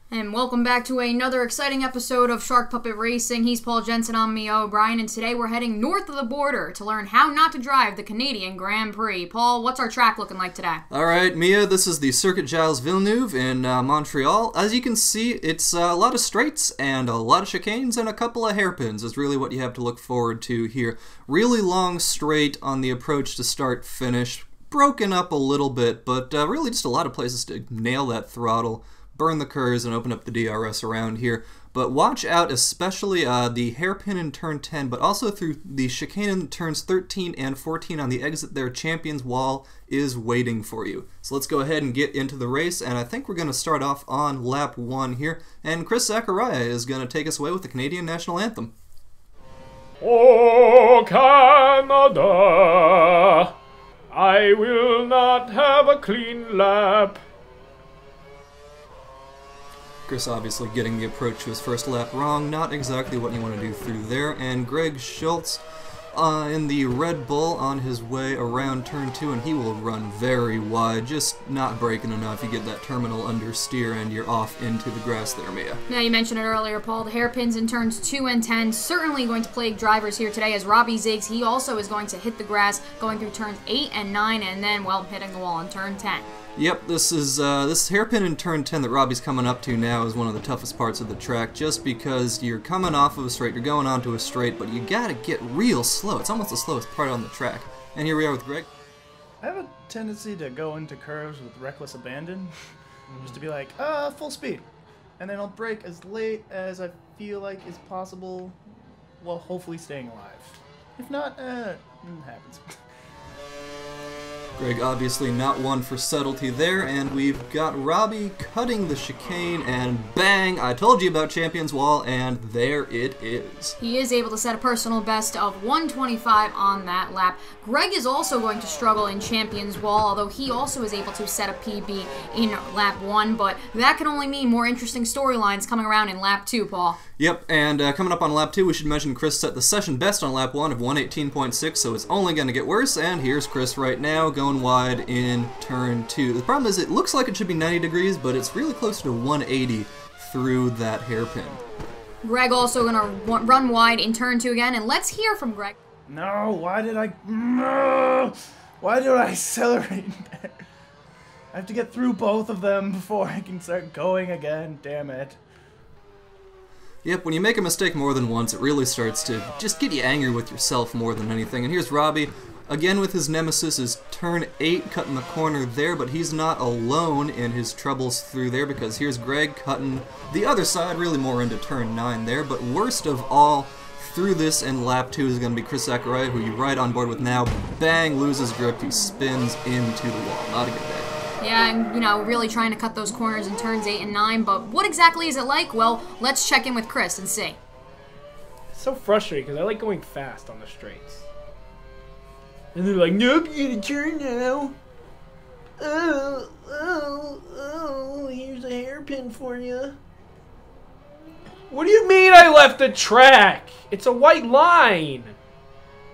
And welcome back to another exciting episode of Shark Puppet Racing. He's Paul Jensen, I'm Mia O'Brien, and today we're heading north of the border to learn how not to drive the Canadian Grand Prix. Paul, what's our track looking like today? Alright, Mia, this is the Circuit Gilles Villeneuve in Montreal. As you can see, it's a lot of straights and a lot of chicanes and a couple of hairpins is really what you have to look forward to here. Really long straight on the approach to start-finish, broken up a little bit, but really just a lot of places to nail that throttle, burn the curves, and open up the DRS around here. But watch out, especially the hairpin in turn 10, but also through the chicane in turns 13 and 14 on the exit there. Champions Wall is waiting for you. So let's go ahead and get into the race, and I think we're going to start off on lap 1 here, and Chris Zachariah is going to take us away with the Canadian National Anthem. Oh, Canada, I will not have a clean lap. Chris obviously getting the approach to his first lap wrong, not exactly what you want to do through there, and Greg Schultz in the Red Bull on his way around turn 2, and he will run very wide, just not braking enough. You get that terminal understeer and you're off into the grass there, Mia. Yeah, you mentioned it earlier, Paul. The hairpins in turns 2 and 10 certainly going to plague drivers here today, as Robbie Ziggs, he also is going to hit the grass going through turns 8 and 9, and then, well, hitting the wall in turn 10. Yep, this hairpin in turn 10 that Robbie's coming up to now is one of the toughest parts of the track, just because you're coming off of a straight, you're going onto a straight, but you gotta get real slow. It's almost the slowest part on the track. And here we are with Greg. I have a tendency to go into curves with reckless abandon, just to be like, full speed. And then I'll brake as late as I feel like is possible, while hopefully staying alive. If not, it happens. Greg obviously not one for subtlety there, and we've got Robbie cutting the chicane, and bang, I told you about Champions Wall, and there it is. He is able to set a personal best of 125 on that lap. Greg is also going to struggle in Champions Wall, although he also is able to set a PB in lap 1, but that can only mean more interesting storylines coming around in lap 2, Paul. Yep, and coming up on lap 2, we should mention Chris set the session best on lap 1 of 118.6, so it's only going to get worse, and here's Chris right now going wide in turn 2. The problem is it looks like it should be 90 degrees, but it's really close to 180 through that hairpin. Greg also going to run wide in turn 2 again, and let's hear from Greg. No, why did I accelerate? I have to get through both of them before I can start going again, damn it. Yep, when you make a mistake more than once, it really starts to just get you angry with yourself more than anything. And here's Robbie, again with his nemesis, is turn 8 cutting the corner there, but he's not alone in his troubles through there, because here's Greg cutting the other side, really more into turn 9 there. But worst of all, through this in lap 2 is going to be Chris Zachariah, who you ride on board with now. Bang, loses grip, he spins into the wall. Not a good day. Yeah, and, you know, really trying to cut those corners in turns 8 and 9, but what exactly is it like? Well, let's check in with Chris and see. It's so frustrating because I like going fast on the straights. And they're like, nope, you gotta turn now. Oh, here's a hairpin for you. What do you mean I left the track? It's a white line.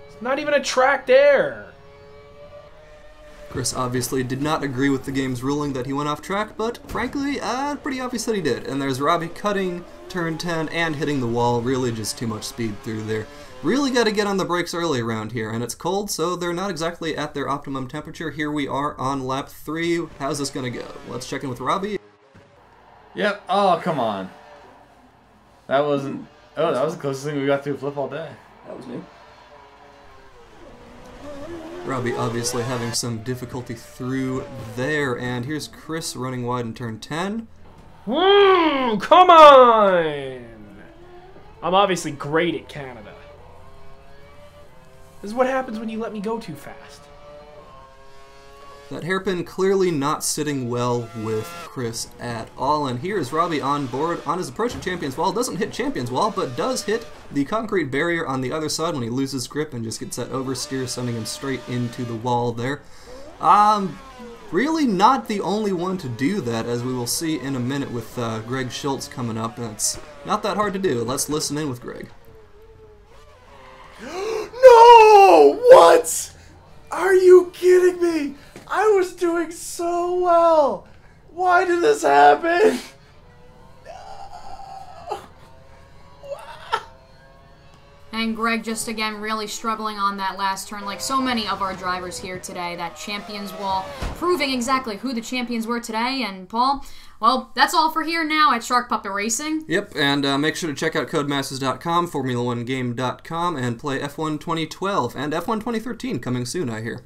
It's not even a track there. Chris obviously did not agree with the game's ruling that he went off track, but frankly, pretty obvious that he did. And there's Robbie cutting turn 10 and hitting the wall, really just too much speed through there. Really got to get on the brakes early around here, and it's cold, so they're not exactly at their optimum temperature. Here we are on lap 3. How's this going to go? Let's check in with Robbie. Yep. Oh, come on. That wasn't... Oh, that was the closest thing we got to a flip all day. That was me. Robbie obviously having some difficulty through there, and here's Chris running wide in turn 10. Come on! I'm obviously great at Canada. This is what happens when you let me go too fast. That hairpin clearly not sitting well with Chris at all, and here's Robbie on board on his approach to Champions Wall. Doesn't hit Champions Wall, but does hit the concrete barrier on the other side when he loses grip and just gets that oversteer, sending him straight into the wall there. Really not the only one to do that, as we will see in a minute with Greg Schultz coming up, and it's not that hard to do. Let's listen in with Greg. No! What? Are you kidding me? I was doing so well. Why did this happen? And Greg just, again, really struggling on that last turn, like so many of our drivers here today. That Champions Wall proving exactly who the champions were today. And Paul, well, that's all for here now at Shark Puppet Racing. Yep, and make sure to check out Codemasters.com, Formula1Game.com, and play F1 2012 and F1 2013 coming soon, I hear.